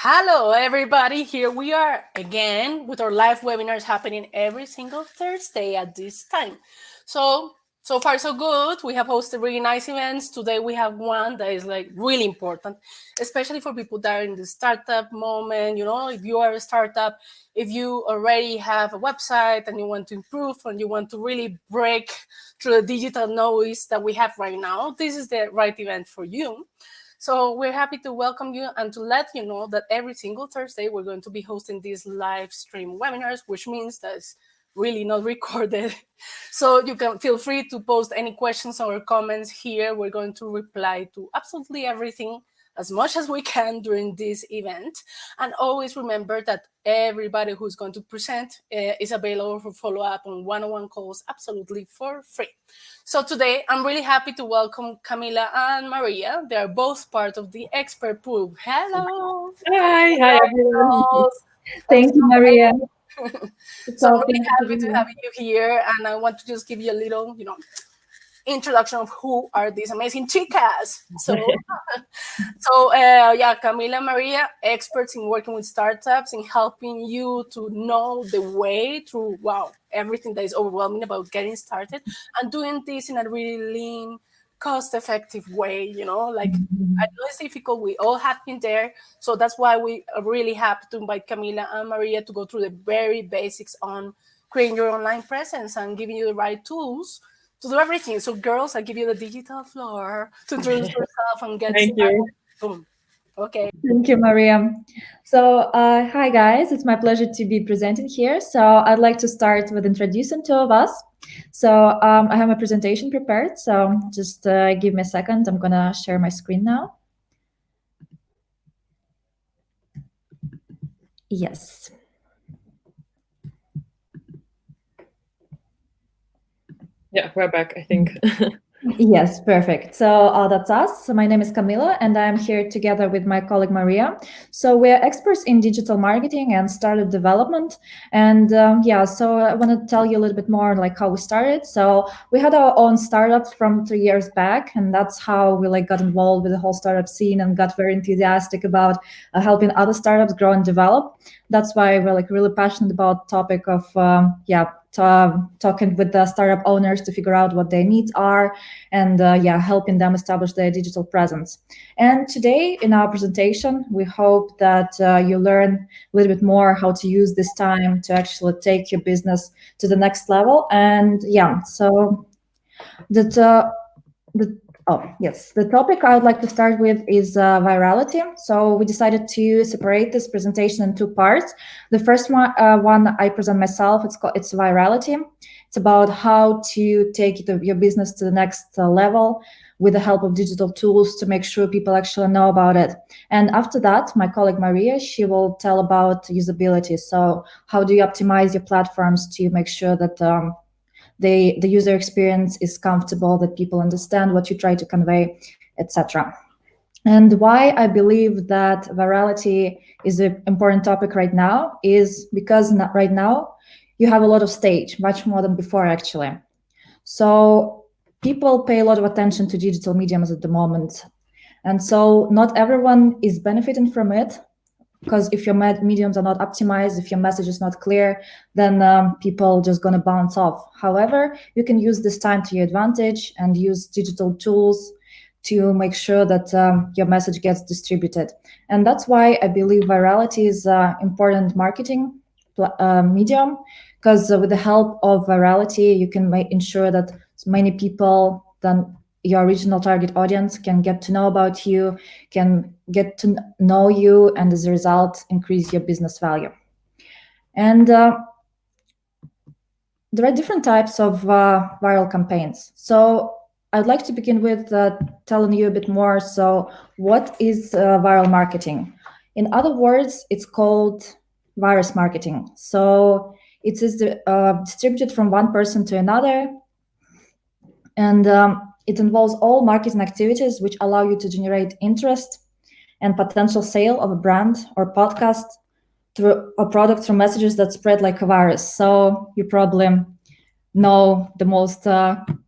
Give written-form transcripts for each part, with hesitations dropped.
Hello, everybody. Here we are again with our live webinars happening every single Thursday at this time. So far, so good. We have hosted really nice events. Today, we have one that is like really important, especially for people that are in the startup moment. You know, if you are a startup, if you already have a website and you want to improve and you want to really break through the digital noise that we have right now, this is the right event for you. So we're happy to welcome you and to let you know that every single Thursday we're going to be hosting these live stream webinars, which means that it's really not recorded. So you can feel free to post any questions or comments here. We're going to reply to absolutely everything as much as we can during this event. And always remember that everybody who's going to present is available for follow-up on one-on-one calls absolutely for free. So today, I'm really happy to welcome Kamila and Maria. They are both part of the expert pool. Hello. Hi everyone. Thank you, Maria. So I'm really happy to have you here, and I want to just give you a little, introduction of who are these amazing chicas. So Camila and Maria, experts in working with startups, in helping you to know the way through, everything that is overwhelming about getting started, and doing this in a really lean, cost-effective way, I know it's difficult. We all have been there. So that's why we are really happy to invite Camila and Maria to go through the very basics on creating your online presence and giving you the right tools to do everything. So girls, I give you the digital floor to introduce yourself and get started. Boom. Okay. Thank you, Maria. So, hi guys, it's my pleasure to be presenting here. So I'd like to start with introducing two of us. So I have a presentation prepared. So just give me a second. I'm gonna share my screen now. Yes. Yeah, we're back, I think. Yes, perfect. So that's us. So my name is Kamila, and I'm here together with my colleague Maria. So we're experts in digital marketing and startup development. And so I want to tell you a little bit more like how we started. So we had our own startup from 3 years back, and that's how we got involved with the whole startup scene and got very enthusiastic about helping other startups grow and develop. That's why we're really passionate about the topic of talking with the startup owners to figure out what their needs are and helping them establish their digital presence. And today in our presentation, we hope that you learn a little bit more how to use this time to actually take your business to the next level. And so the topic I would like to start with is virality. So we decided to separate this presentation in two parts. The first one I present myself. It's virality. It's about how to take your business to the next level with the help of digital tools to make sure people actually know about it. And after that, my colleague Maria, she will tell about usability. So how do you optimize your platforms to make sure that the user experience is comfortable, that people understand what you try to convey, etc. And why I believe that virality is an important topic right now is because right now you have a lot of stage, much more than before actually. So people pay a lot of attention to digital mediums at the moment. And so not everyone is benefiting from it, because if your mediums are not optimized, if your message is not clear, then people just going to bounce off. However, you can use this time to your advantage and use digital tools to make sure that your message gets distributed. And that's why I believe virality is an important marketing medium, because with the help of virality, you can ensure that many people than your original target audience can get to know about you, can get to know you, and as a result, increase your business value. And there are different types of viral campaigns. So I'd like to begin with telling you a bit more. So what is viral marketing? In other words, it's called virus marketing. So it is distributed from one person to another. And it involves all marketing activities which allow you to generate interest and potential sale of a brand or podcast through a product through messages that spread like a virus. So you probably know the most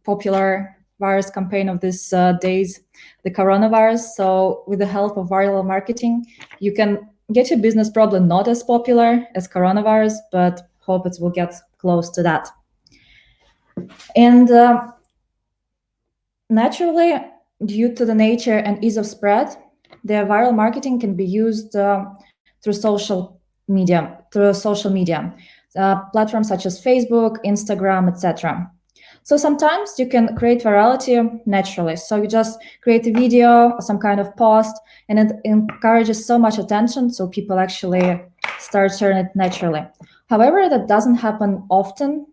popular virus campaign of these days, the coronavirus. So with the help of viral marketing, you can get your business probably not as popular as coronavirus, but hope it will get close to that. And naturally, due to the nature and ease of spread, the viral marketing can be used through social media, platforms such as Facebook, Instagram, etc. So sometimes you can create virality naturally. So you just create a video, some kind of post, and it encourages so much attention, so people actually start sharing it naturally. However, that doesn't happen often,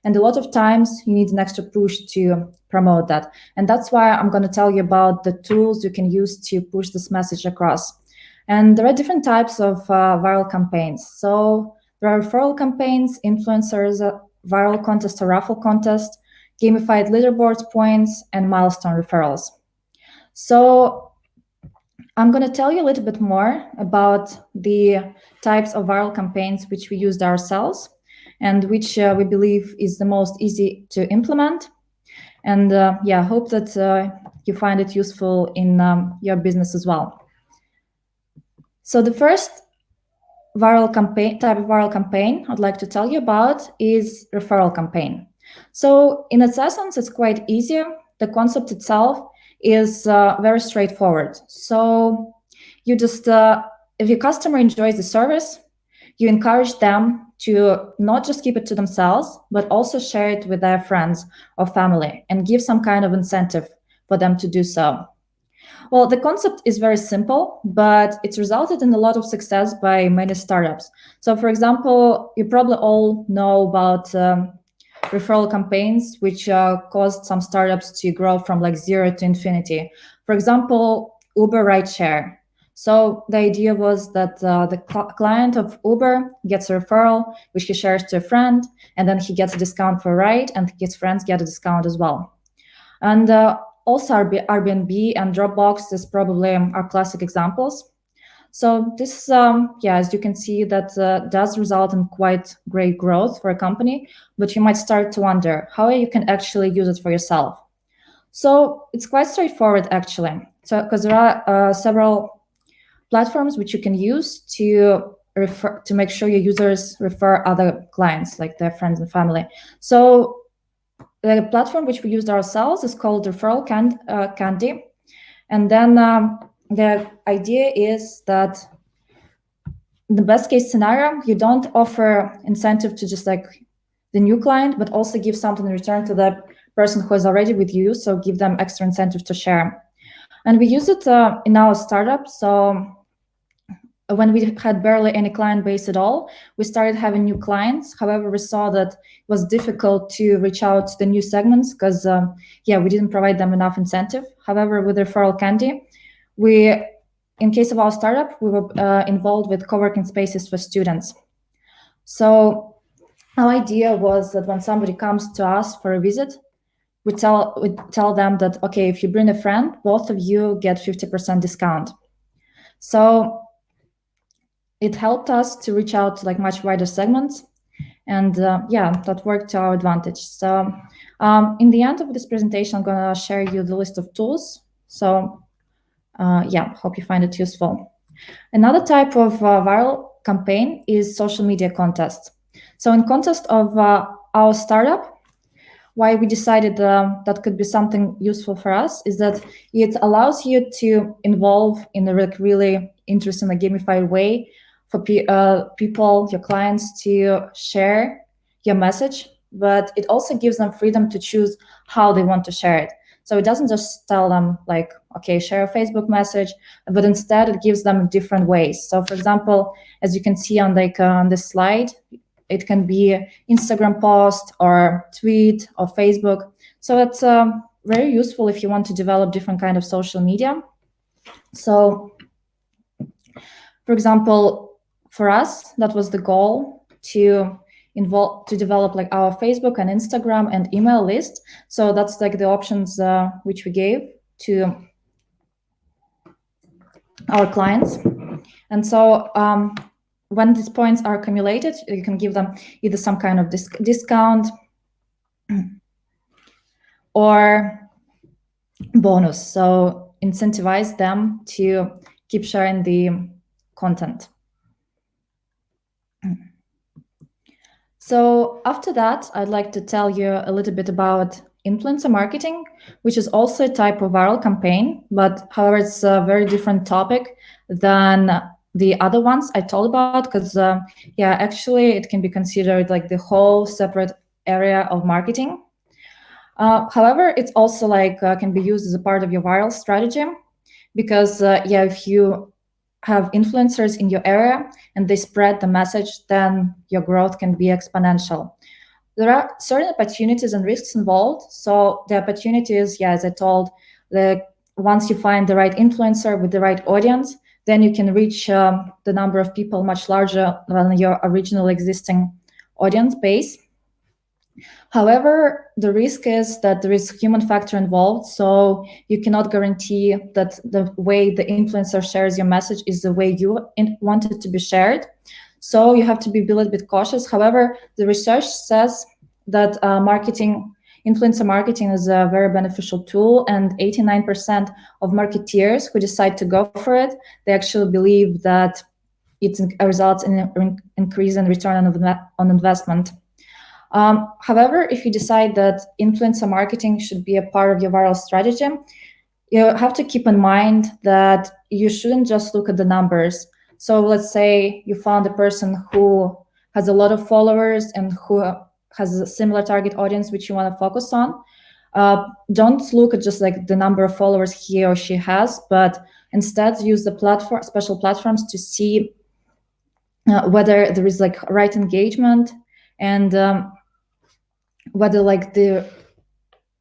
and a lot of times you need an extra push to promote that. And that's why I'm going to tell you about the tools you can use to push this message across. And there are different types of viral campaigns. So there are referral campaigns, influencers, viral contest or raffle contest, gamified leaderboards points, and milestone referrals. So I'm going to tell you a little bit more about the types of viral campaigns which we used ourselves and which we believe is the most easy to implement. And yeah, hope that you find it useful in your business as well. So the first type of viral campaign I'd like to tell you about is referral campaign. So in its essence, it's quite easy. The concept itself is very straightforward. So you just, if your customer enjoys the service, you encourage them to not just keep it to themselves, but also share it with their friends or family and give some kind of incentive for them to do so. Well, the concept is very simple, but it's resulted in a lot of success by many startups. So for example, you probably all know about referral campaigns, which caused some startups to grow from like 0 to infinity. For example, Uber rideshare. So the idea was that the client of Uber gets a referral, which he shares to a friend, and then he gets a discount for a ride, and his friends get a discount as well. And also Airbnb and Dropbox is probably our classic examples. So this, yeah, as you can see, that does result in quite great growth for a company, but you might start to wonder how you can actually use it for yourself. So it's quite straightforward, actually. So because there are several platforms which you can use to make sure your users refer other clients, like their friends and family. So the platform which we used ourselves is called Referral Candy. And then the idea is that in the best case scenario, you don't offer incentive to just like the new client, but also give something in return to the person who is already with you. So give them extra incentive to share. And we use it in our startup. So when we had barely any client base at all, we started having new clients. However, we saw that it was difficult to reach out to the new segments because, yeah, we didn't provide them enough incentive. However, with Referral Candy, in case of our startup, we were involved with co-working spaces for students. So our idea was that when somebody comes to us for a visit, we tell them that, okay, if you bring a friend, both of you get 50% discount. So it helped us to reach out to like much wider segments. And yeah, that worked to our advantage. So in the end of this presentation, I'm going to share you the list of tools. So yeah, hope you find it useful. Another type of viral campaign is social media contests. So in context of our startup, why we decided that could be something useful for us is that it allows you to involve in a really interesting, gamified way for people, your clients, to share your message, but it also gives them freedom to choose how they want to share it. So it doesn't just tell them like, okay, share a Facebook message, but instead it gives them different ways. So for example, as you can see on on this slide, it can be Instagram post or tweet or Facebook. So it's very useful if you want to develop different kind of social media. So for example, for us, that was the goal to develop like our Facebook and Instagram and email list. So that's like the options which we gave to our clients. And so when these points are accumulated, you can give them either some kind of discount or bonus. So incentivize them to keep sharing the content. So after that, I'd like to tell you a little bit about influencer marketing, which is also a type of viral campaign, but however, it's a very different topic than the other ones I told about, because yeah, actually it can be considered like the whole separate area of marketing. However, it's also like can be used as a part of your viral strategy, because yeah, if you have influencers in your area and they spread the message, then your growth can be exponential. There are certain opportunities and risks involved. So the opportunities, yeah, as I told, once you find the right influencer with the right audience, then you can reach the number of people much larger than your original existing audience base. However, the risk is that there is human factor involved, so you cannot guarantee that the way the influencer shares your message is the way you want it to be shared. So you have to be a little bit cautious. However, the research says that influencer marketing is a very beneficial tool, and 89% of marketeers who decide to go for it, they actually believe that it results in an increase in return on investment. However, if you decide that influencer marketing should be a part of your viral strategy, you have to keep in mind that you shouldn't just look at the numbers. So let's say you found a person who has a lot of followers and who has a similar target audience which you want to focus on. Don't look at just like the number of followers he or she has, but instead use the special platforms to see whether there is like right engagement, and whether like the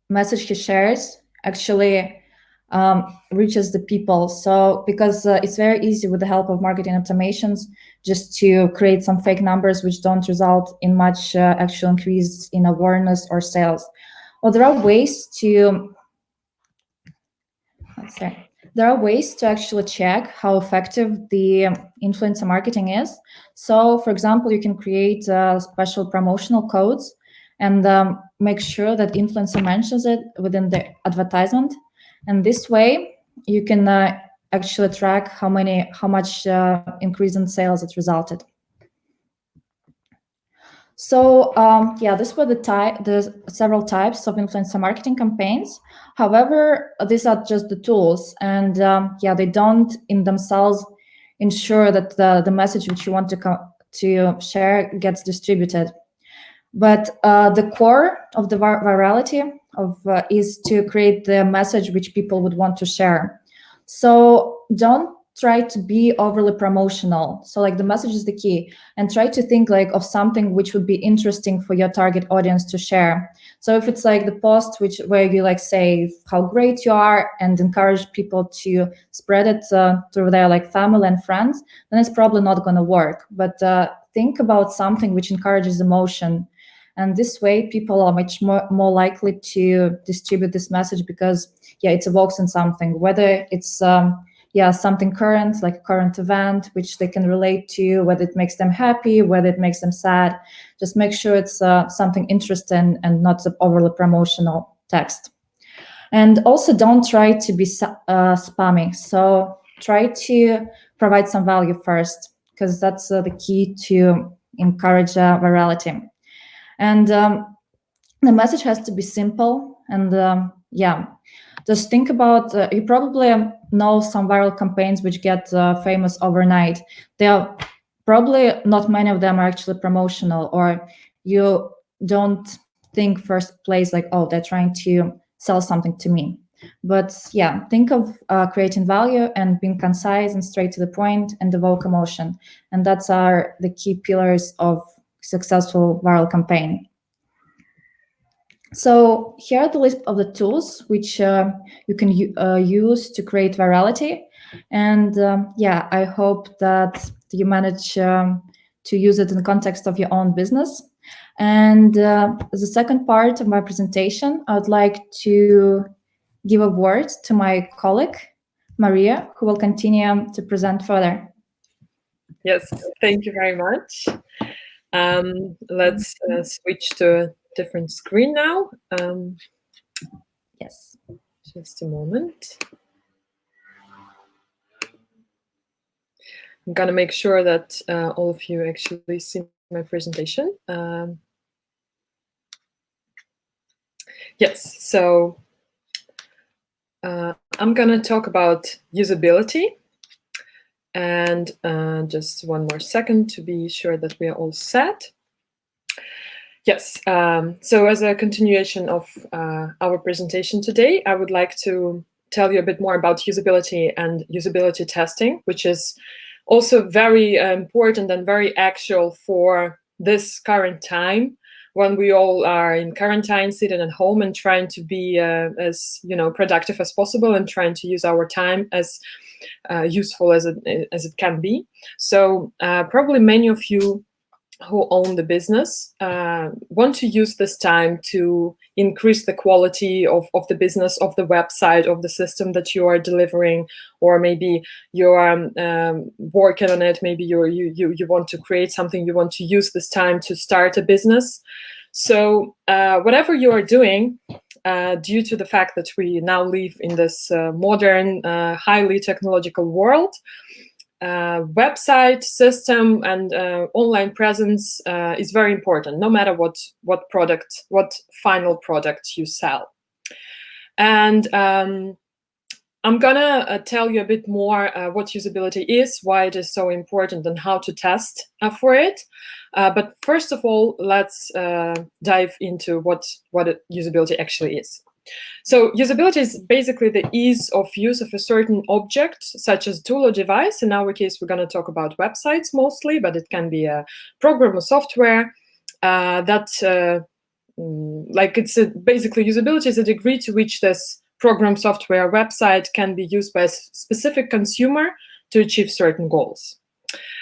message he shares actually reaches the people. So because it's very easy with the help of marketing automations just to create some fake numbers which don't result in much actual increase in awareness or sales. Well, there are ways to actually check how effective the influencer marketing is. So for example, you can create special promotional codes and make sure that influencer mentions it within the advertisement. And this way you can actually track how much increase in sales it resulted. So yeah, these were the several types of influencer marketing campaigns. However, these are just the tools, and yeah, they don't in themselves ensure that the message which you want to share gets distributed. But the core of the virality is to create the message which people would want to share. So don't try to be overly promotional. So like the message is the key, and try to think like of something which would be interesting for your target audience to share. So if it's like the post where you like say how great you are and encourage people to spread it to their like family and friends, then it's probably not going to work. But think about something which encourages emotion. And this way, people are much more likely to distribute this message because, yeah, it evokes in something, whether it's, yeah, something current, like a current event, which they can relate to, whether it makes them happy, whether it makes them sad. Just make sure it's something interesting and not overly promotional text. And also don't try to be spammy. So try to provide some value first, because that's the key to encourage virality. And the message has to be simple. And yeah, just think about, you probably know some viral campaigns which get famous overnight. They are probably not many of them are actually promotional, or you don't think first place like, oh, they're trying to sell something to me. But yeah, think of creating value and being concise and straight to the point and evoke emotion. And that's the key pillars of successful viral campaign. So here are the list of the tools which you can use to create virality. And yeah, I hope that you manage to use it in the context of your own business. And as the second part of my presentation, I would like to give a word to my colleague, Maria, who will continue to present further. Yes, thank you very much. Let's switch to a different screen now. Yes. Just a moment. I'm gonna make sure that all of you actually see my presentation. Yes, so I'm going to talk about usability. And just one more second to be sure that we are all set. Yes, so as a continuation of our presentation today, I would like to tell you a bit more about usability and usability testing, which is also very important and very actual for this current time when we all are in quarantine, sitting at home and trying to be as productive as possible and trying to use our time as useful as it can be. So probably many of you who own the business want to use this time to increase the quality of the business, of the website, of the system that you are delivering, or maybe you're working on it. Maybe you want to create something. You want to use this time to start a business. So whatever you are doing, due to the fact that we now live in this modern, highly technological world, website, system, and online presence is very important, no matter what final product you sell. And I'm gonna tell you a bit more what usability is, why it is so important, and how to test for it. But first of all, let's dive into what usability actually is. So usability is basically the ease of use of a certain object, such as tool or device. In our case, we're going to talk about websites mostly, but it can be a program or software basically usability is a degree to which this program, software, website can be used by a specific consumer to achieve certain goals.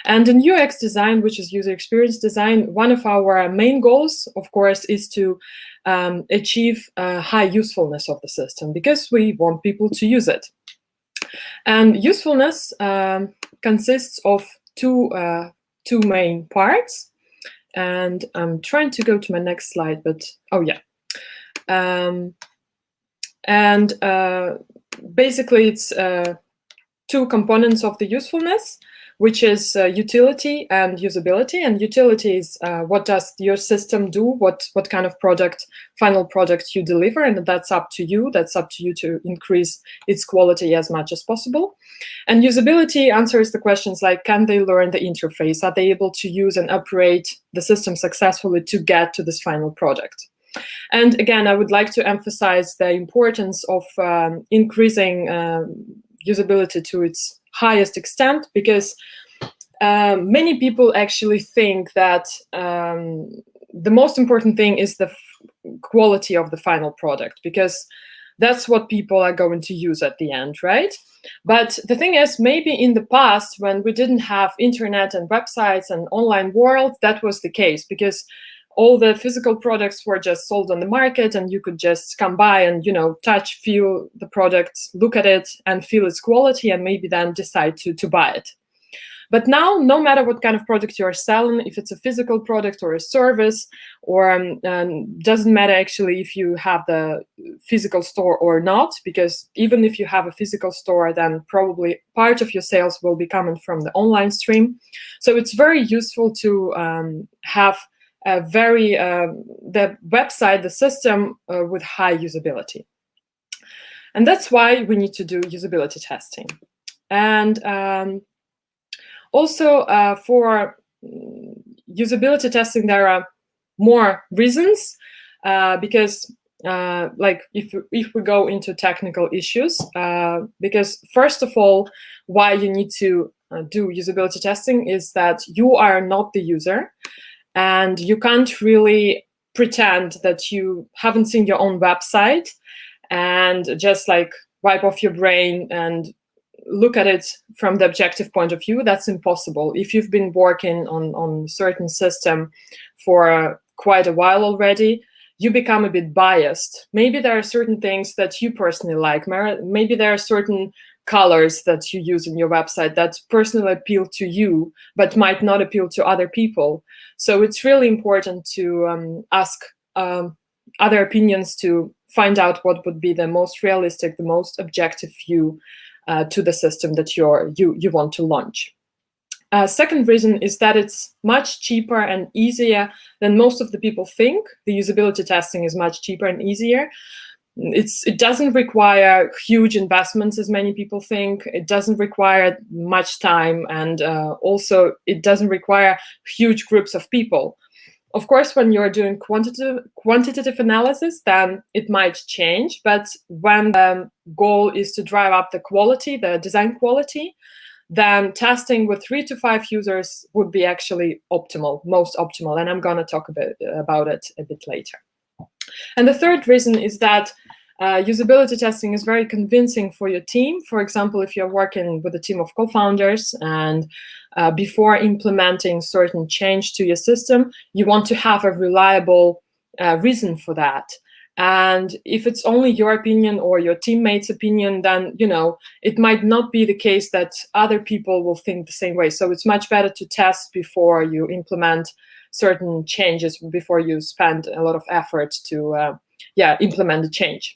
And in UX design, which is user experience design, one of our main goals, of course, is to achieve high usefulness of the system, because we want people to use it. And usefulness consists of two main parts. And I'm trying to go to my next slide, but oh yeah. Basically, it's two components of the usefulness, which is utility and usability. And utility is what does your system do, what kind of final product you deliver, and that's up to you. That's up to you to increase its quality as much as possible. And usability answers the questions like, can they learn the interface? Are they able to use and operate the system successfully to get to this final product? And again, I would like to emphasize the importance of increasing usability to its highest extent, because many people actually think that the most important thing is the quality of the final product, because that's what people are going to use at the end, right? But the thing is, maybe in the past, when we didn't have internet and websites and online world, that was the case, because all the physical products were just sold on the market, and you could just come by and, touch, feel the product, look at it, and feel its quality, and maybe then decide to buy it. But now, no matter what kind of product you are selling, if it's a physical product or a service, or doesn't matter actually if you have the physical store or not, because even if you have a physical store, then probably part of your sales will be coming from the online stream. So it's very useful to have the website, the system with high usability. And that's why we need to do usability testing. And also for usability testing, there are more reasons, because if we go into technical issues, because first of all, why you need to do usability testing is that you are not the user. And you can't really pretend that you haven't seen your own website and just wipe off your brain and look at it from the objective point of view. That's impossible. If you've been working on a certain system for quite a while already, you become a bit biased. Maybe there are certain things that you personally like. Maybe there are certain colors that you use in your website that personally appeal to you, but might not appeal to other people. So it's really important to ask other opinions to find out what would be the most realistic, the most objective view to the system that you want to launch. Second reason is that it's much cheaper and easier than most of the people think. The usability testing is much cheaper and easier. It doesn't require huge investments as many people think. It doesn't require much time, and also it doesn't require huge groups of people. Of course, when you're doing quantitative analysis, then it might change. But when the goal is to drive up the quality, the design quality, then testing with 3 to 5 users would be actually optimal, most optimal. And I'm going to talk a bit about it a bit later. And the third reason is that usability testing is very convincing for your team. For example, if you're working with a team of co-founders and before implementing certain change to your system, you want to have a reliable reason for that. And if it's only your opinion or your teammates' opinion, then, you know, it might not be the case that other people will think the same way. So it's much better to test before you implement certain changes, before you spend a lot of effort to implement the change.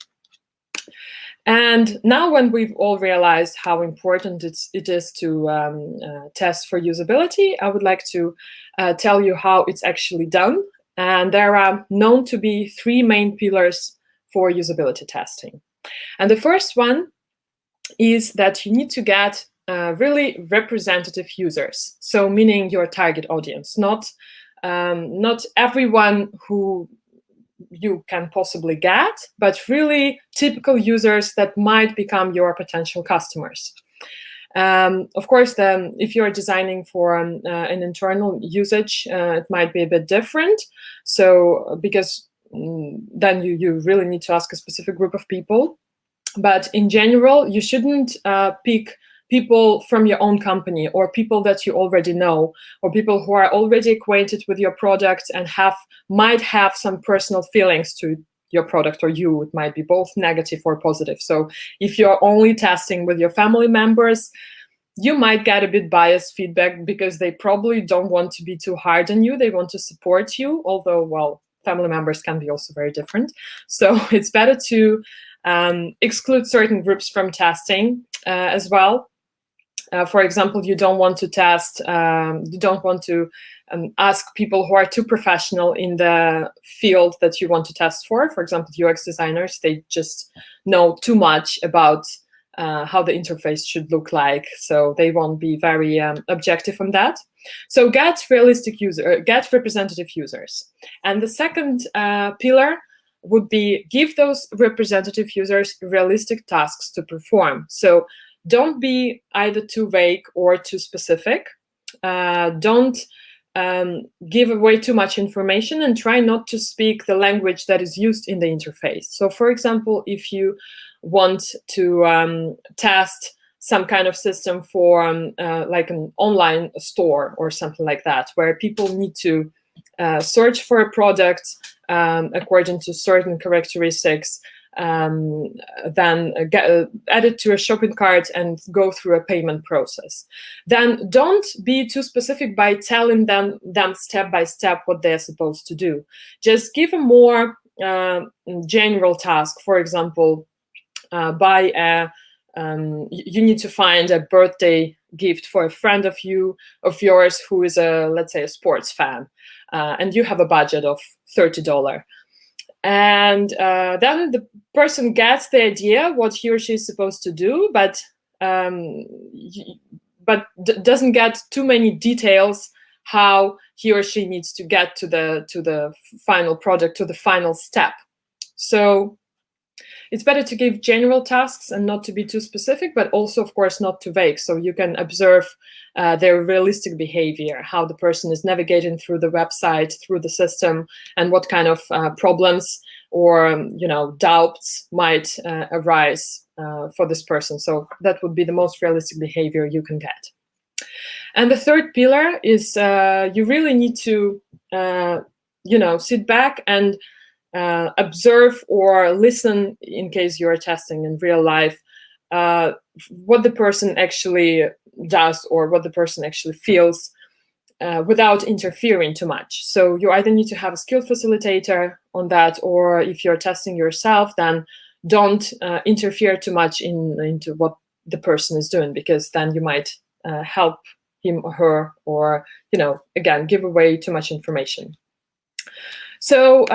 And now when we've all realized how important it is to test for usability, I would like to tell you how it's actually done. And there are known to be 3 main pillars for usability testing. And the first one is that you need to get really representative users. So meaning your target audience, not everyone who you can possibly get, but really typical users that might become your potential customers. Of course, if you're designing for an internal usage, it might be a bit different. So because then you really need to ask a specific group of people. But in general, you shouldn't pick people from your own company or people that you already know or people who are already acquainted with your product and might have some personal feelings to your product or you. It might be both negative or positive. So if you're only testing with your family members, you might get a bit biased feedback because they probably don't want to be too hard on you. They want to support you, although, well, family members can be also very different. So it's better to exclude certain groups from testing as well. For example, you don't want to test, you don't want to ask people who are too professional in the field that you want to test for. For example, UX designers, they just know too much about how the interface should look like, so they won't be very objective on that. So get representative users. And the second pillar would be give those representative users realistic tasks to perform. So don't be either too vague or too specific. Don't give away too much information, and try not to speak the language that is used in the interface. So for example, if you want to test some kind of system for like an online store or something like that, where people need to search for a product according to certain characteristics, then add it to a shopping cart and go through a payment process. Then don't be too specific by telling them step by step what they're supposed to do. Just give a more general task. For example, you need to find a birthday gift for a friend of yours who is let's say a sports fan, and you have a budget of $30. And then the person gets the idea what he or she is supposed to do, but doesn't get too many details how he or she needs to get to the final product, to the final step. So it's better to give general tasks and not to be too specific, but also, of course, not too vague. So you can observe their realistic behavior, how the person is navigating through the website, through the system, and what kind of problems or doubts might arise for this person. So that would be the most realistic behavior you can get. And the third pillar is you really need to sit back and observe or listen, in case you're testing in real life, what the person actually does or what the person actually feels without interfering too much. So you either need to have a skilled facilitator on that, or if you're testing yourself, then don't interfere too much into what the person is doing, because then you might help him or her, or, again, give away too much information. So,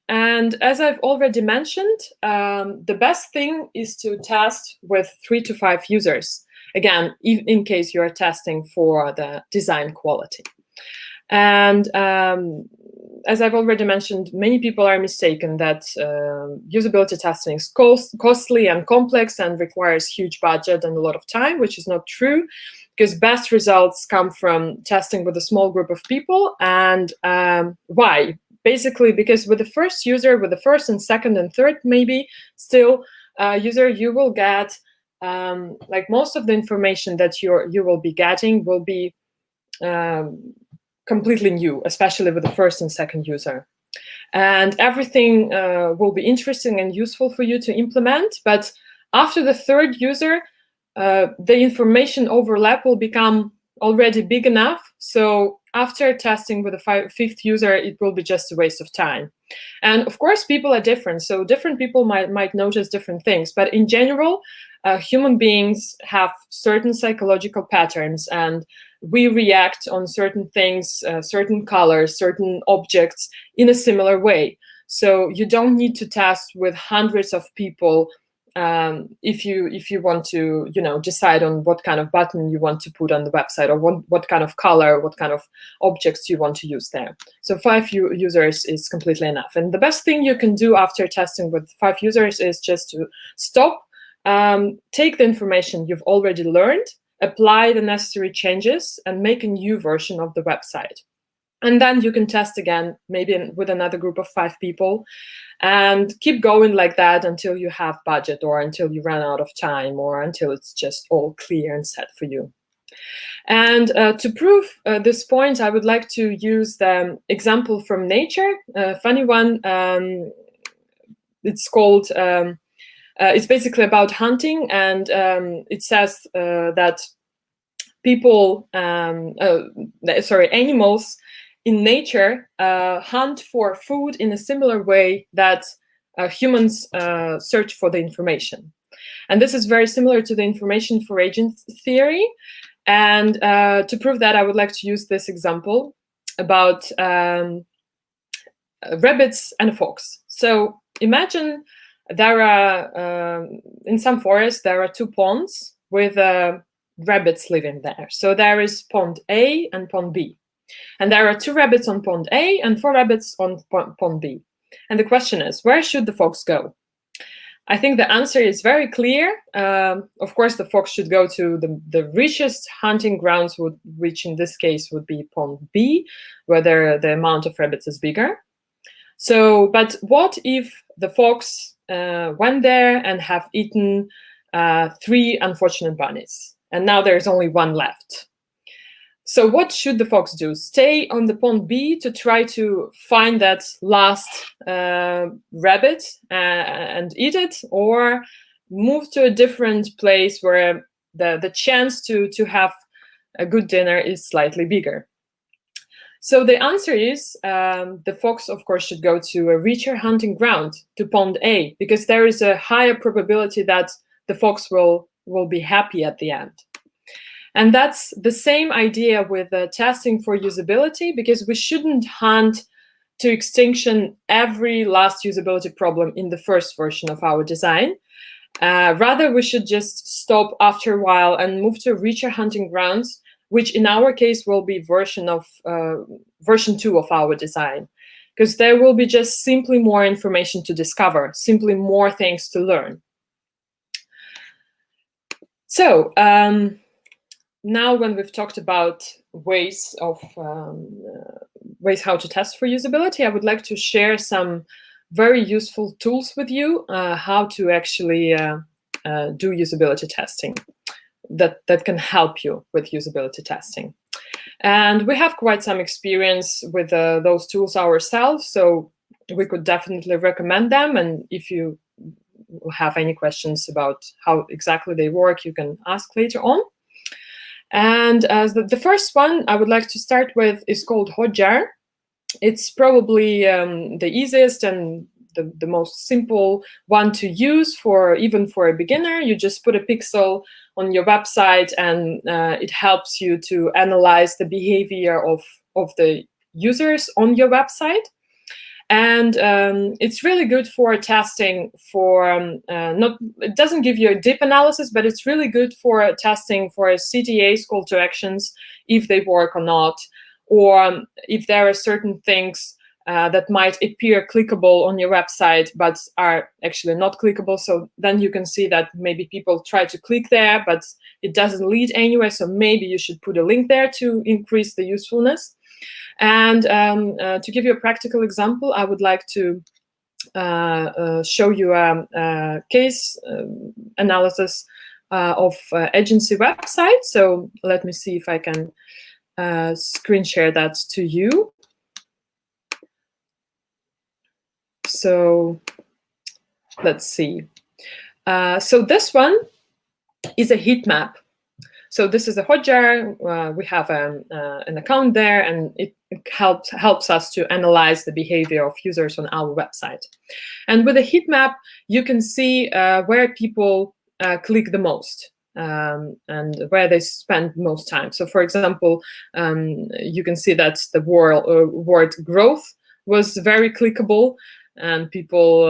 and as I've already mentioned, the best thing is to test with 3 to 5 users. Again, in case you're testing for the design quality. And as I've already mentioned, many people are mistaken that usability testing is costly and complex and requires huge budget and a lot of time, which is not true, because best results come from testing with a small group of people. And why? Basically, because with the first user, with the first and second and third, maybe still user, you will get like most of the information that you will be getting will be completely new, especially with the first and second user. And everything will be interesting and useful for you to implement. But after the third user, the information overlap will become already big enough. So after testing with the fifth user, it will be just a waste of time. And of course, people are different. So different people might notice different things. But in general, human beings have certain psychological patterns, and we react on certain things, certain colors, certain objects in a similar way. So you don't need to test with hundreds of people if you want to, decide on what kind of button you want to put on the website, or what kind of color, what kind of objects you want to use there. So 5 users is completely enough. And the best thing you can do after testing with 5 users is just to stop, take the information you've already learned, apply the necessary changes, and make a new version of the website. And then you can test again, maybe with another group of 5 people, and keep going like that until you have budget, or until you run out of time, or until it's just all clear and set for you. And to prove this point, I would like to use the example from nature, a funny one. It's called, it's basically about hunting, and it says that people, animals in nature hunt for food in a similar way that humans search for the information. And this is very similar to the information for agent theory. And to prove that, I would like to use this example about rabbits and a fox. So imagine there are, in some forests, there are 2 ponds with rabbits living there. So there is pond A and pond B. And there are 2 rabbits on pond A and 4 rabbits on pond B. And the question is, where should the fox go? I think the answer is very clear. Of course, the fox should go to the richest hunting grounds, which in this case would be pond B, where the amount of rabbits is bigger. So, but what if the fox went there and have eaten 3 unfortunate bunnies, and now there's only 1 left? So what should the fox do? Stay on the pond B to try to find that last rabbit and eat it, or move to a different place where the chance to have a good dinner is slightly bigger? So the answer is the fox, of course, should go to a richer hunting ground, to pond A, because there is a higher probability that the fox will be happy at the end. And that's the same idea with testing for usability, because we shouldn't hunt to extinction every last usability problem in the first version of our design. Rather, we should just stop after a while and move to richer hunting grounds, which in our case will be version 2 of our design, because there will be just simply more information to discover, simply more things to learn. So, now, when we've talked about ways how to test for usability, I would like to share some very useful tools with you, how to actually do usability testing that can help you with usability testing. And we have quite some experience with those tools ourselves, so we could definitely recommend them. And if you have any questions about how exactly they work, you can ask later on. And the first one I would like to start with is called Hotjar. It's probably the easiest and the most simple one to use for even for a beginner. You just put a pixel on your website, and it helps you to analyze the behavior of the users on your website. And it's really good for testing for it doesn't give you a deep analysis, but it's really good for testing for CTA's call to actions, if they work or not, or if there are certain things that might appear clickable on your website but are actually not clickable. So then you can see that maybe people try to click there, but it doesn't lead anywhere. So maybe you should put a link there to increase the usefulness. And to give you a practical example, I would like to show you a case analysis of agency website. So let me see if I can screen share that to you. So let's see. So this one is a heat map. So this is a Hotjar. We have an account there, and it helps us to analyze the behavior of users on our website. And with a heat map, you can see where people click the most and where they spend most time. So for example, you can see that the word growth was very clickable, and people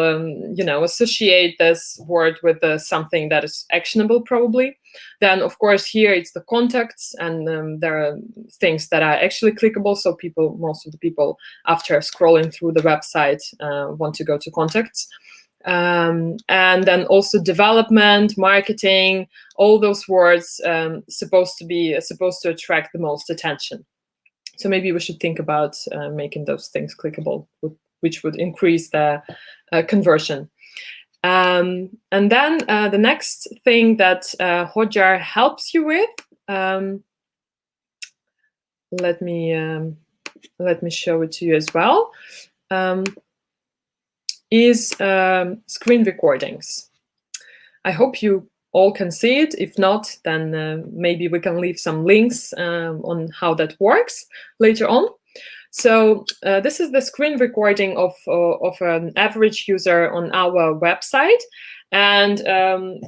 associate this word with something that is actionable probably. Then of course here it's the contacts, and there are things that are actually clickable, so most of the people after scrolling through the website want to go to contacts. And then also development, marketing, all those words supposed to attract the most attention. So maybe we should think about making those things clickable, which would increase the conversion. And then the next thing that Hotjar helps you with, let me show it to you as well, is screen recordings. I hope you all can see it. If not, then maybe we can leave some links on how that works later on. So this is the screen recording of an average user on our website. And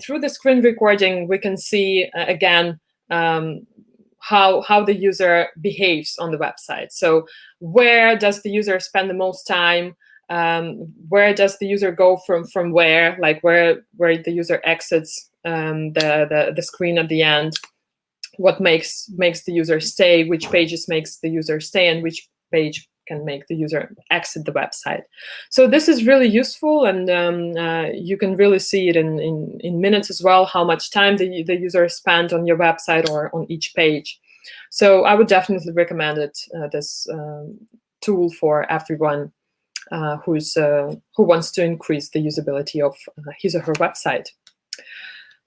through the screen recording, we can see, again, how the user behaves on the website. So where does the user spend the most time? Where does the user go from where? Like where the user exits the screen at the end? What makes the user stay? Which pages makes the user stay, and which page can make the user exit the website? So this is really useful, and you can really see it in minutes as well, how much time the user spent on your website or on each page. So I would definitely recommend it, this tool for everyone who wants to increase the usability of his or her website.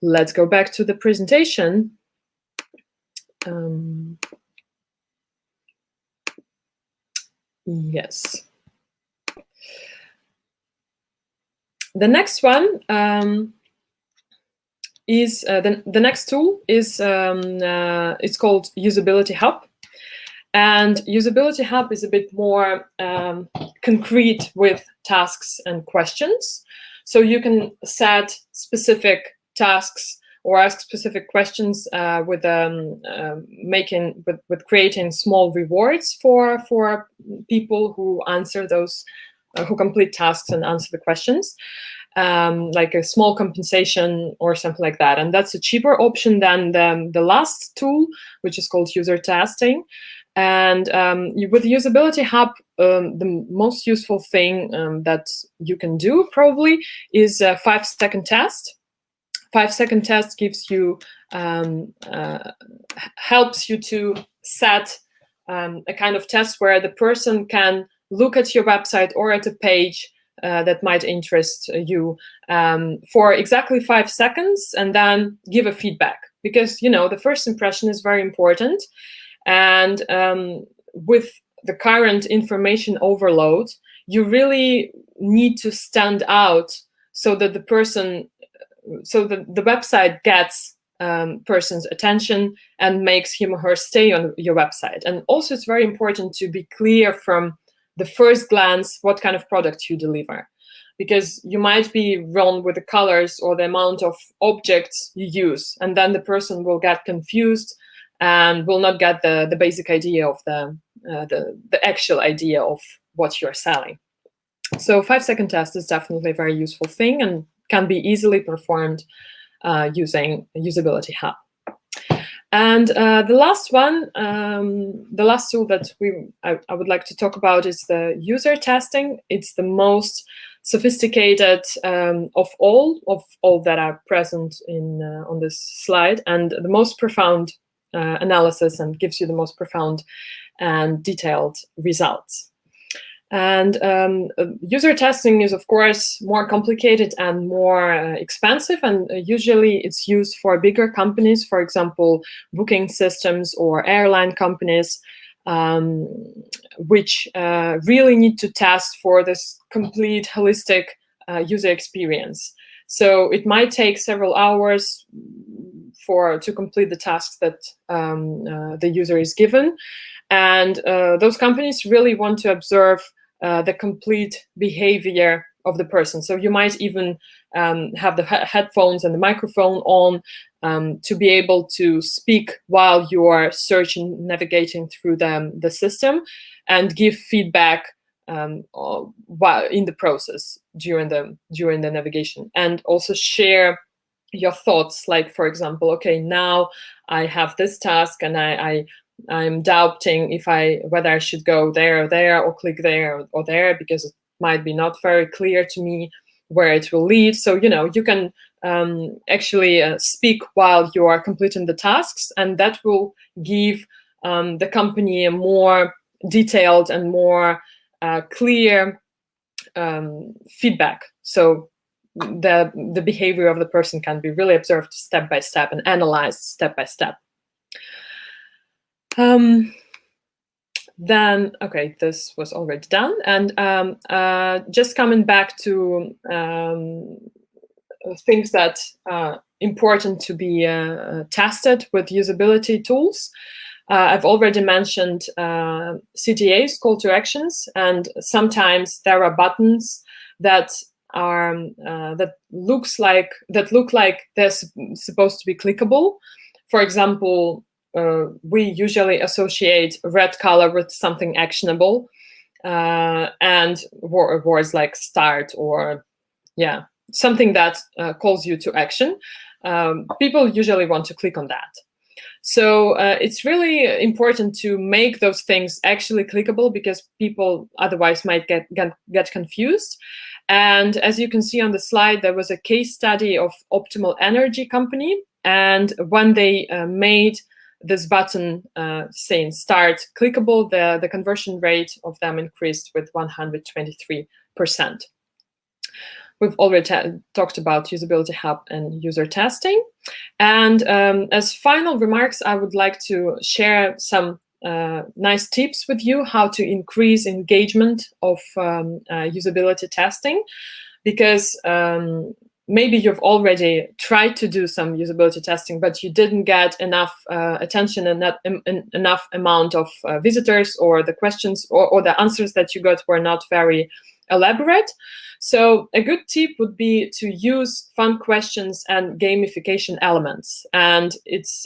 Let's go back to the presentation. Yes. The next one is the next tool is it's called Usability Hub, and Usability Hub is a bit more concrete with tasks and questions. So you can set specific tasks or ask specific questions with creating small rewards for people who answer those, who complete tasks and answer the questions, like a small compensation or something like that. And that's a cheaper option than the last tool, which is called user testing. And with the Usability Hub, the most useful thing that you can do probably is a 5-second test. 5-second test gives you helps you to set a kind of test where the person can look at your website or at a page that might interest you for exactly 5 seconds, and then give a feedback, because the first impression is very important. And with the current information overload, you really need to stand out so that the website gets person's attention and makes him or her stay on your website. And also it's very important to be clear from the first glance what kind of product you deliver. because you might be wrong with the colors or the amount of objects you use, and then the person will get confused and will not get the basic idea of the actual idea of what you're selling. So 5-second test is definitely a very useful thing and can be easily performed using Usability Hub. And the last one, the last tool that I would like to talk about is the user testing. It's the most sophisticated of all that are present on this slide, and the most profound analysis, and gives you the most profound and detailed results. And user testing is, of course, more complicated and more expensive, and usually it's used for bigger companies, for example, booking systems or airline companies, which really need to test for this complete holistic user experience. So it might take several hours to complete the tasks that the user is given. And those companies really want to observe the complete behavior of the person. So you might even have the headphones and the microphone on to be able to speak while you're searching, navigating through the system, and give feedback while in the process during the navigation, and also share your thoughts. Like, for example, okay, now I have this task and I'm doubting whether I should go there or there, or click there or there, because it might be not very clear to me where it will lead. So, you can actually speak while you are completing the tasks, and that will give the company a more detailed and more clear feedback. So the behavior of the person can be really observed step by step and analyzed step by step. Then, okay, this was already done. And just coming back to things that are important to be tested with usability tools. I've already mentioned CTAs, call to actions, and sometimes there are buttons that are that look like they're supposed to be clickable. For example, we usually associate red color with something actionable, and words like start or something that calls you to action. People usually want to click on that. So it's really important to make those things actually clickable, because people otherwise might get confused. And as you can see on the slide, there was a case study of Optimal Energy company, and when they made this button saying start clickable, the conversion rate of them increased with 123%. We've already talked about Usability Hub and user testing. And as final remarks, I would like to share some nice tips with you how to increase engagement of usability testing, because maybe you've already tried to do some usability testing, but you didn't get enough attention and not enough amount of visitors, or the questions or the answers that you got were not very elaborate. So a good tip would be to use fun questions and gamification elements. And it's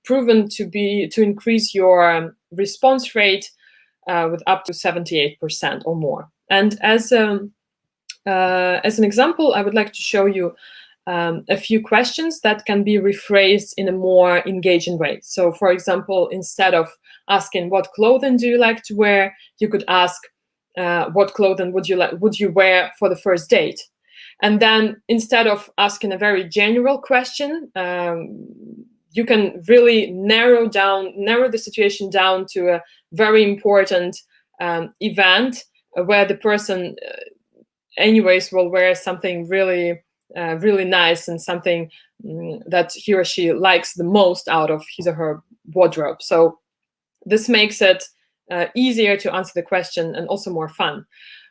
proven to increase your response rate with up to 78% or more. And as an example, I would like to show you a few questions that can be rephrased in a more engaging way. So, for example, instead of asking what clothing do you like to wear, you could ask what clothing would you wear for the first date? And then instead of asking a very general question, you can really narrow the situation down to a very important event where the person anyways will wear something really nice and something that he or she likes the most out of his or her wardrobe. So this makes it easier to answer the question and also more fun.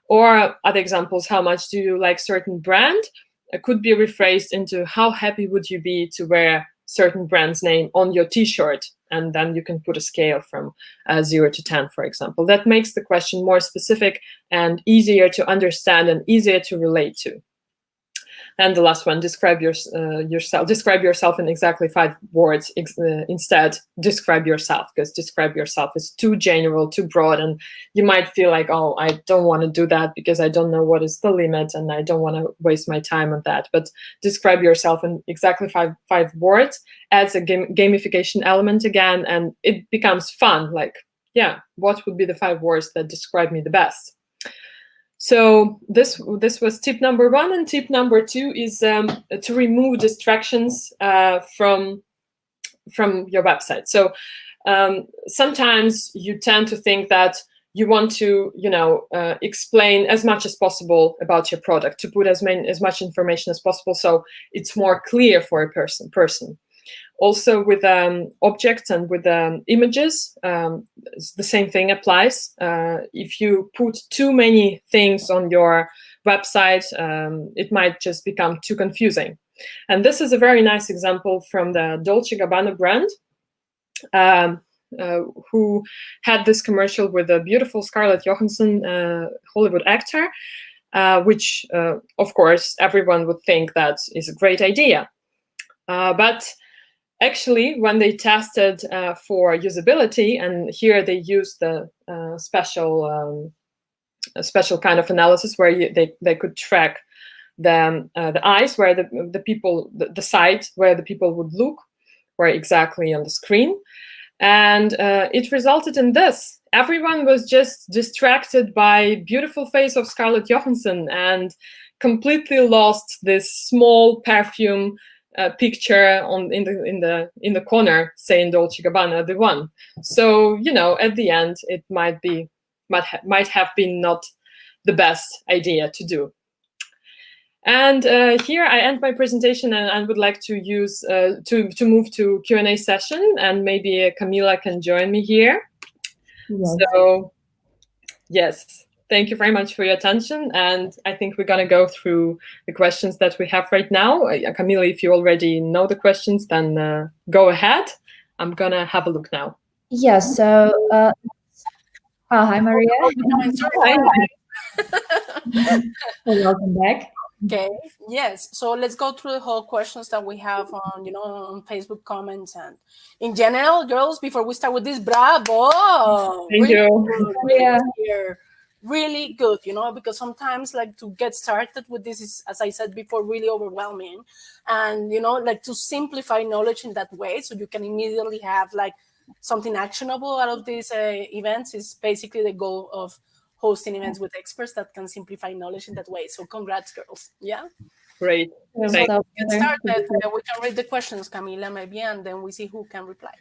Or other examples, how much do you like certain brand? It could be rephrased into how happy would you be to wear certain brand's name on your t-shirt? and then you can put a scale from 0 to 10, for example. That makes the question more specific and easier to understand and easier to relate to. And the last one, describe yourself. Describe yourself in exactly 5 words. Instead, describe yourself, because describe yourself is too general, too broad, and you might feel like, oh, I don't want to do that because I don't know what is the limit, and I don't want to waste my time on that. But describe yourself in exactly five words adds a gamification element again, and it becomes fun. Like, yeah, what would be the 5 words that describe me the best? So this was tip number 1, and tip number 2 is to remove distractions from your website. So sometimes you tend to think that you want to, explain as much as possible about your product, to put as much information as possible, so it's more clear for a person. Also with objects and with images, the same thing applies. If you put too many things on your website, it might just become too confusing. And this is a very nice example from the Dolce & Gabbana brand, who had this commercial with a beautiful Scarlett Johansson, Hollywood actor, which, of course, everyone would think that is a great idea. But actually, when they tested for usability, and here they used the special kind of analysis where they could track the eyes, where the people, the site where the people would look, were exactly on the screen, and it resulted in this. Everyone was just distracted by beautiful face of Scarlett Johansson and completely lost this small perfume picture in the corner saying Dolce & Gabbana, the one. So at the end it might have been not the best idea to do. And here I end my presentation, and I would like to use to move to Q&A session, and maybe Kamila can join me here. Yes. So yes. Thank you very much for your attention, and I think we're going to go through the questions that we have right now. Kamila, if you already know the questions, then go ahead. I'm going to have a look now. Yes, so hi, Maria. Welcome back. Okay, yes, so let's go through the whole questions that we have on, on Facebook comments, and in general, girls, before we start with this, bravo! Thank you. Good, really good, because sometimes like to get started with this is, as I said before, really overwhelming, and like to simplify knowledge in that way so you can immediately have like something actionable out of these events is basically the goal of hosting events with experts that can simplify knowledge in that way. So congrats, girls. Yeah. Great. So get started. We can read the questions, Kamila, maybe, and then we see who can reply.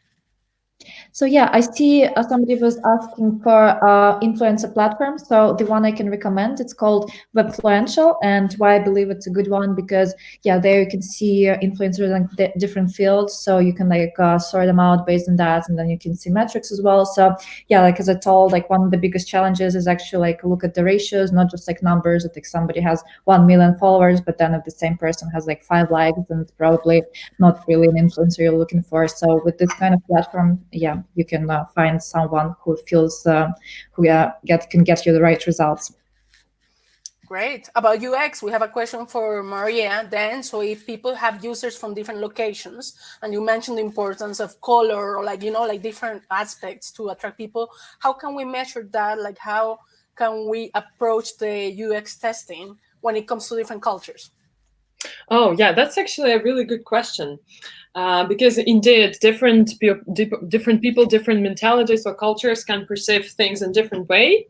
So yeah, I see somebody was asking for influencer platform. So the one I can recommend, it's called Webfluential, and why I believe it's a good one, because yeah, there you can see influencers in different fields, so you can like sort them out based on that, and then you can see metrics as well. So yeah, like as I told, like one of the biggest challenges is actually like look at the ratios, not just like numbers. That like somebody has 1 million followers, but then if the same person has like 5 likes, then it's probably not really an influencer you're looking for. So with this kind of platform, yeah, you can find someone who feels who can get you the right results. Great. About UX, we have a question for Maria then. So if people have users from different locations, and you mentioned the importance of color or like, like different aspects to attract people, how can we measure that? Like how can we approach the UX testing when it comes to different cultures? Oh, yeah, that's actually a really good question. Because indeed, different people, different mentalities or cultures can perceive things in different way.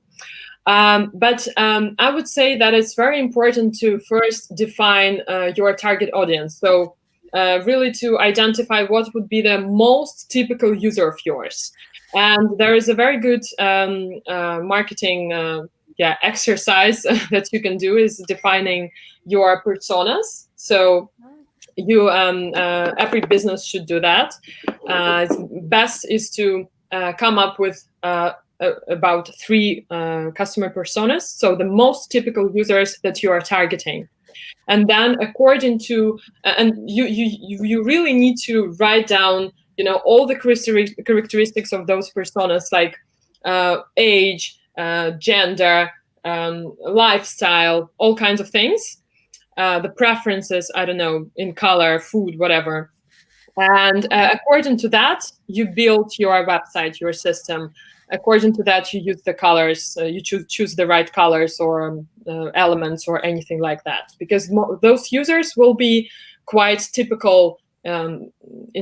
But I would say that it's very important to first define your target audience. So really to identify what would be the most typical user of yours. And there is a very good marketing exercise that you can do, is defining your personas. So you every business should do that. Best is to come up with about 3 customer personas, so the most typical users that you are targeting. And then according to and you really need to write down all the characteristics of those personas, like age, gender, lifestyle, all kinds of things, the preferences, I don't know, in color, food, whatever. And according to that, you build your website, your system. According to that, you use the colors, you choose the right colors or elements or anything like that. Because those users will be quite typical in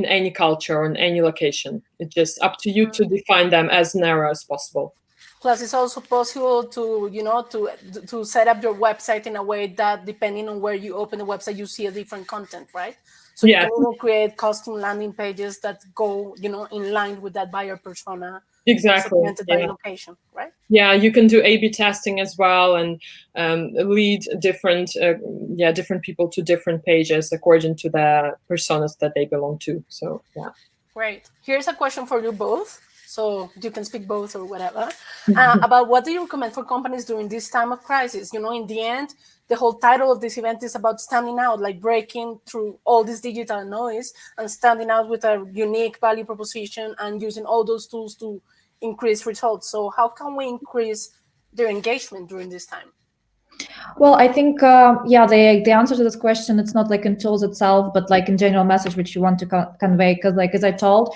any culture or in any location. It's just up to you to define them as narrow as possible. Plus, it's also possible to, to set up your website in a way that, depending on where you open the website, you see a different content, right? So you can even create custom landing pages that go, in line with that buyer persona. Exactly. Segmented by location, right? Yeah, you can do A/B testing as well, and lead different people to different pages according to the personas that they belong to. So yeah. Great. Here's a question for you both. So you can speak both or whatever, about what do you recommend for companies during this time of crisis? In the end, the whole title of this event is about standing out, like breaking through all this digital noise and standing out with a unique value proposition and using all those tools to increase results. So how can we increase their engagement during this time? Well, I think, the answer to this question, it's not like in tools itself, but like in general message which you want to convey. Because like, as I told,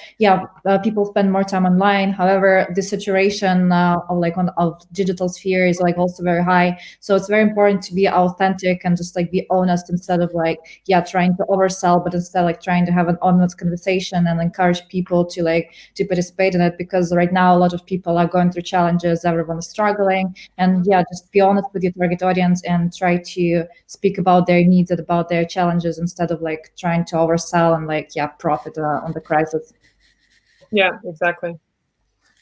people spend more time online. However, the saturation of digital sphere is like also very high. So it's very important to be authentic and just like be honest instead of trying to oversell, but instead like trying to have an honest conversation and encourage people to participate in it. Because right now a lot of people are going through challenges, everyone is struggling, and just be honest with your target audience and try to speak about their needs and about their challenges instead of trying to oversell and profit on the crisis. Yeah, exactly.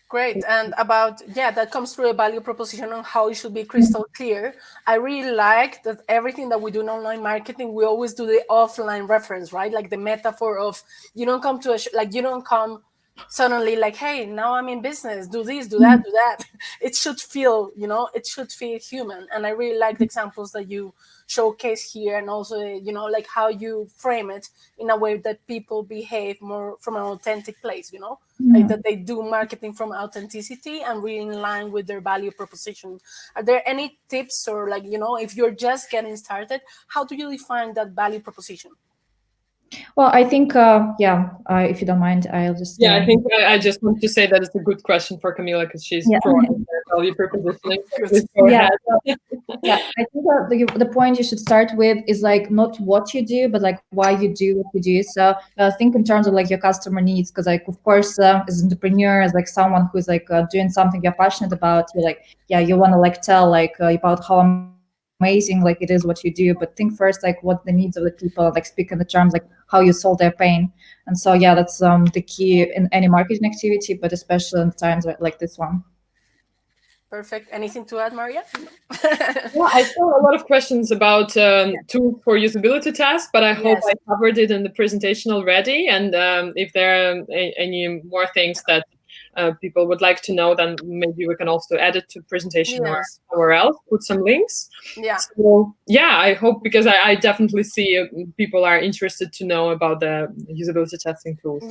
Great. And about, that comes through a value proposition on how it should be crystal clear. I really like that everything that we do in online marketing, we always do the offline reference, right? Like the metaphor of, you don't come to you don't come suddenly like, hey, now I'm in business, do this, do that, do that. It should feel, it should feel human. And I really like the examples that you showcase here, and also, like how you frame it in a way that people behave more from an authentic place, like that they do marketing from authenticity and really in line with their value proposition. Are there any tips or if you're just getting started, how do you define that value proposition? Well, I think, if you don't mind, I'll just... I think I just want to say that it's a good question for Kamila because she's pro in value propositioning. I think the point you should start with is not what you do, but why you do what you do. So think in terms of your customer needs, because of course, as an entrepreneur, as someone who's doing something you're passionate about, you want to tell about how amazing it is what you do, but think first what the needs of the people, speak in the terms how you solve their pain. And so that's the key in any marketing activity, but especially in times like this one. Perfect. Anything to add, Maria? I saw a lot of questions about tools for usability tests, but I hope I covered it in the presentation already. And if there are any more things that people would like to know, then maybe we can also add it to presentation or somewhere else, put some links. So I hope, because I definitely see people are interested to know about the usability testing tools.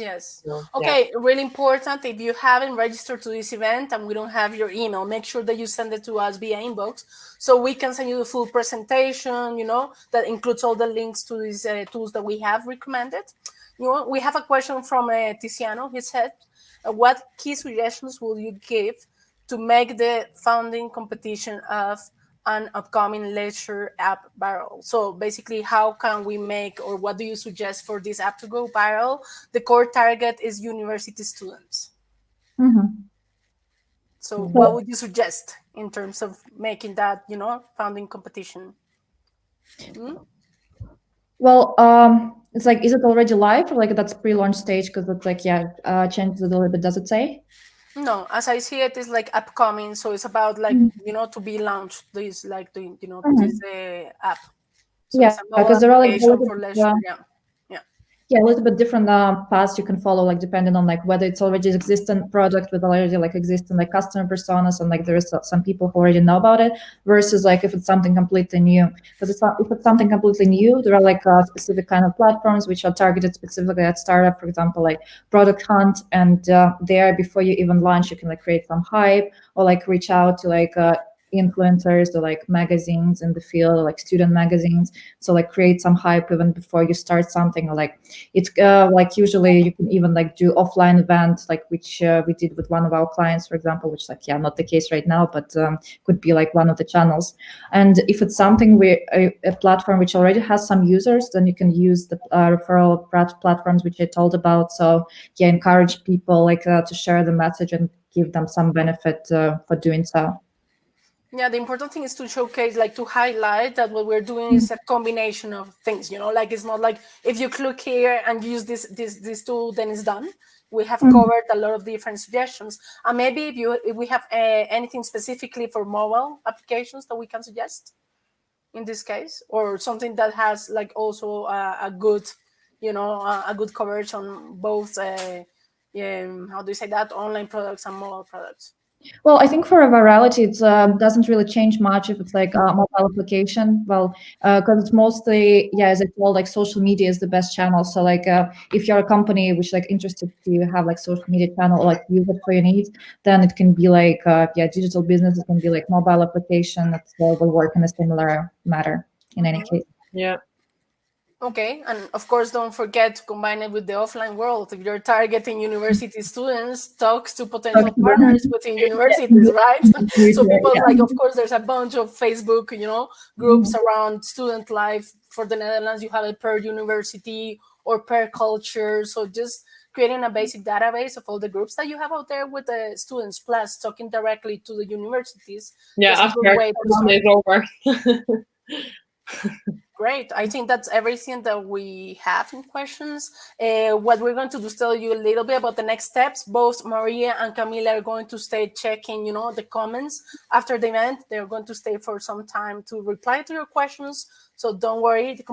Okay, really important, if you haven't registered to this event and we don't have your email, make sure that you send it to us via inbox so we can send you the full presentation, that includes all the links to these tools that we have recommended. We have a question from Tiziano. He said, what key suggestions will you give to make the founding competition of an upcoming leisure app viral? So basically, how can we make, or what do you suggest for this app to go viral? The core target is university students. So what would you suggest in terms of making that, founding competition? Well, it's is it already live, or that's pre-launch stage? Because it's changes it a little bit. Does it say? No, as I see it, it's upcoming. So it's about to be launched. This this app. So it's a because there are for leisure. a little bit different paths you can follow, like depending on like whether it's already existing product with already like existing like customer personas, and like there is some people who already know about it, versus like if it's something completely new. Because if it's something completely new, there are like specific kind of platforms which are targeted specifically at startup, for example, like Product Hunt, and there before you even launch, you can like create some hype or like reach out to like influencers or like magazines in the field, or like student magazines, so like create some hype even before you start something. Or like it's like usually you can even like do offline events, like which we did with one of our clients, for example, which like not the case right now, but could be like one of the channels. And if it's something where a platform which already has some users, then you can use the referral platforms which I told about. So encourage people like to share the message and give them some benefit for doing so. Yeah, the important thing is to showcase, like to highlight that what we're doing is a combination of things, like it's not like if you click here and use this tool, then it's done. We have covered a lot of different suggestions. And maybe if we have anything specifically for mobile applications that we can suggest in this case, or something that has like also a good, a good coverage on both, how do you say that, online products and mobile products. Well, I think for a virality, it doesn't really change much if it's like a mobile application. Well, because it's mostly, as I told, like social media is the best channel. So like if you're a company which like interested to have like social media channel or like use it for your needs, then it can be like, digital business. It can be like mobile application that will work in a similar matter in any case. Yeah. Okay, and of course, don't forget to combine it with the offline world. If you're targeting university students, talk to potential partners within universities, right? So people like, of course, there's a bunch of Facebook, groups around student life. For the Netherlands, you have it per university or per culture. So just creating a basic database of all the groups that you have out there with the students, plus talking directly to the universities. Yeah, after Corona is over. Great. I think that's everything that we have in questions. What we're going to do is tell you a little bit about the next steps. Both Maria and Kamila are going to stay checking, the comments after the event. They're going to stay for some time to reply to your questions. So don't worry, the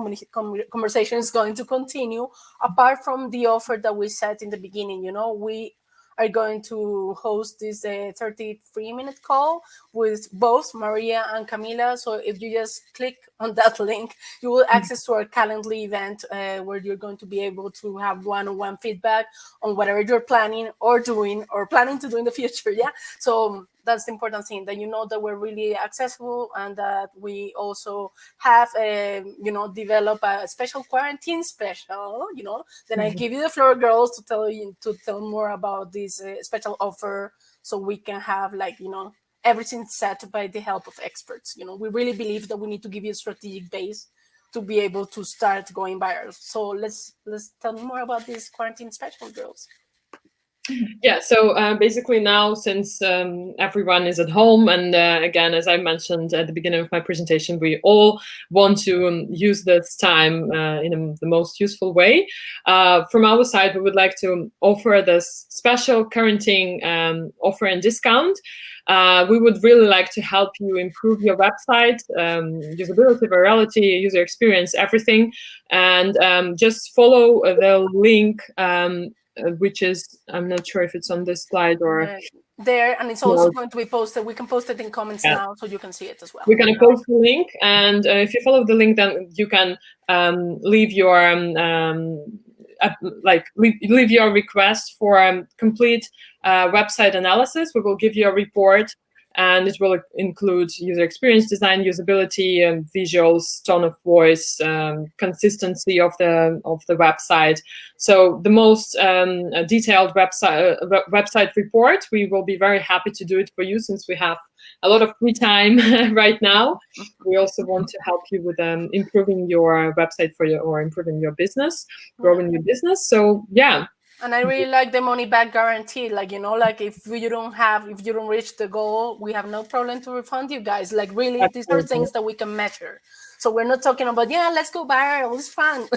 conversation is going to continue. Apart from the offer that we set in the beginning, we are going to host this 33-minute call with both Maria and Kamila. So if you just click on that link, you will access to our Calendly event where you're going to be able to have one-on-one feedback on whatever you're planning or doing or planning to do in the future. Yeah. So that's the important thing, that that we're really accessible, and that we also have develop a special quarantine special. Then I give you the floor, girls, to tell more about this special offer, so we can have everything set by the help of experts. We really believe that we need to give you a strategic base to be able to start going viral. So let's tell me more about this quarantine special, girls. Yeah, so basically now, since everyone is at home, and again, as I mentioned at the beginning of my presentation, we all want to use this time in the most useful way. From our side, we would like to offer this special quarantine offer and discount. We would really like to help you improve your website, usability, virality, user experience, everything. And just follow the link which is, I'm not sure if it's on this slide or there, and it's also going to be posted. We can post it in comments now, so you can see it as well. We're going to post the link, and if you follow the link, then you can leave your leave your request for complete website analysis. We will give you a report, and it will include user experience, design, usability, visuals, tone of voice, consistency of the website. So the most detailed website report. We will be very happy to do it for you, since we have a lot of free time right now. We also want to help you with improving your website or improving your business, growing your business. So yeah. And I really like the money back guarantee. If you don't reach the goal, we have no problem to refund you guys. Really, these are things that we can measure. So we're not talking about, let's go viral, it's fun.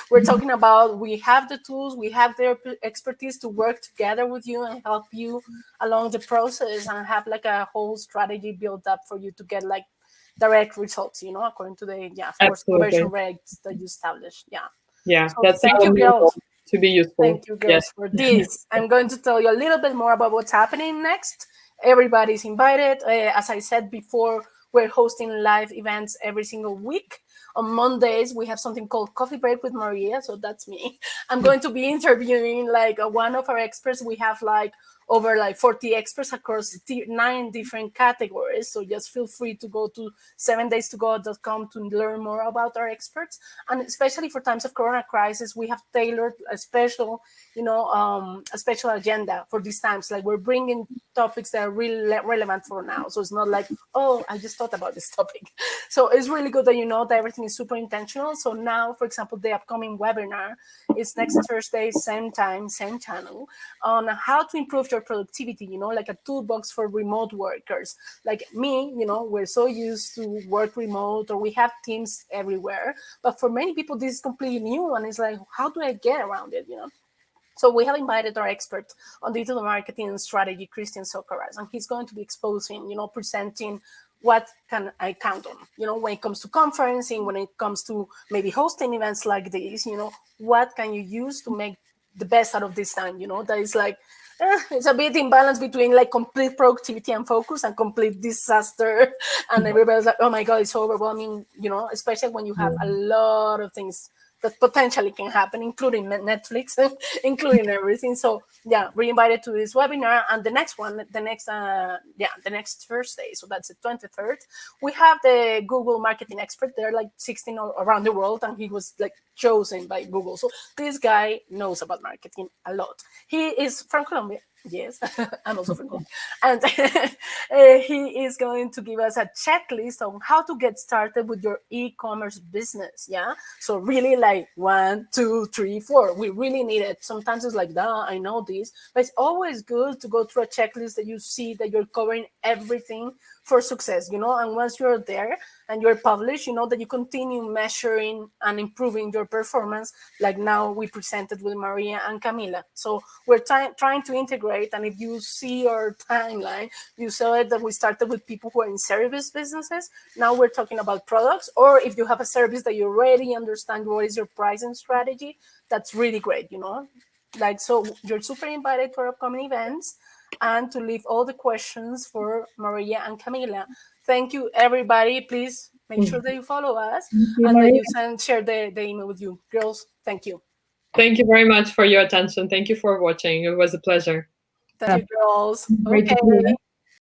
We're talking about, we have the tools, we have their expertise to work together with you and help you along the process, and have a whole strategy built up for you to get direct results, according to the, of course, conversion rates that you established. Yeah. Yeah, So that's thank our you, main goal, girls. to be useful. Thank you, girls, Yes. for this. I'm going to tell you a little bit more about what's happening next. Everybody's invited. As I said before, we're hosting live events every single week. On Mondays, we have something called Coffee Break with Maria. So that's me. I'm going to be interviewing like one of our experts. We have like over like 40 experts across 9 different categories. So just feel free to go to 7daystogo.com to learn more about our experts. And especially for times of Corona crisis, we have tailored a special, a special agenda for these times. Like we're bringing topics that are really relevant for now. So it's not like, oh, I just thought about this topic. So it's really good that you know that everything is super intentional. So now, for example, the upcoming webinar is next Thursday, same time, same channel, on how to improve your productivity, like a toolbox for remote workers. Like me, we're so used to work remote, or we have teams everywhere. But for many people, this is completely new. And it's like, how do I get around it, So we have invited our expert on digital marketing and strategy, Christian Socarrás, and he's going to be exposing, presenting what can I count on, when it comes to conferencing, when it comes to maybe hosting events like this, what can you use to make the best out of this time, that is like, it's a bit imbalance between like complete productivity and focus and complete disaster. And everybody's like, oh my God, it's so overwhelming, especially when you have a lot of things that potentially can happen, including Netflix, including everything. So yeah, we're invited to this webinar, and the next one, the next Thursday. So that's the 23rd. We have the Google marketing expert. There are like 16 all around the world, and he was like chosen by Google. So this guy knows about marketing a lot. He is from Colombia. Yes, I'm also from Colombia. And he is going to give us a checklist on how to get started with your e-commerce business. Yeah. So really like 1, 2, 3, 4. We really need it. Sometimes it's like, duh, I know this, but it's always good to go through a checklist that you see that you're covering everything for success, and once you're there and you're published, that you continue measuring and improving your performance, like now we presented with Maria and Kamila. So we're trying to integrate, and if you see our timeline, you saw it that we started with people who are in service businesses. Now we're talking about products, or if you have a service that you already understand what is your pricing strategy, that's really great, like, so you're super invited to our upcoming events, and to leave all the questions for Maria and Kamila. Thank you, everybody. Please make sure that you follow us and that you share the email with you. Girls, thank you. Thank you very much for your attention. Thank you for watching. It was a pleasure. Thank you, girls. Great to Okay. hear.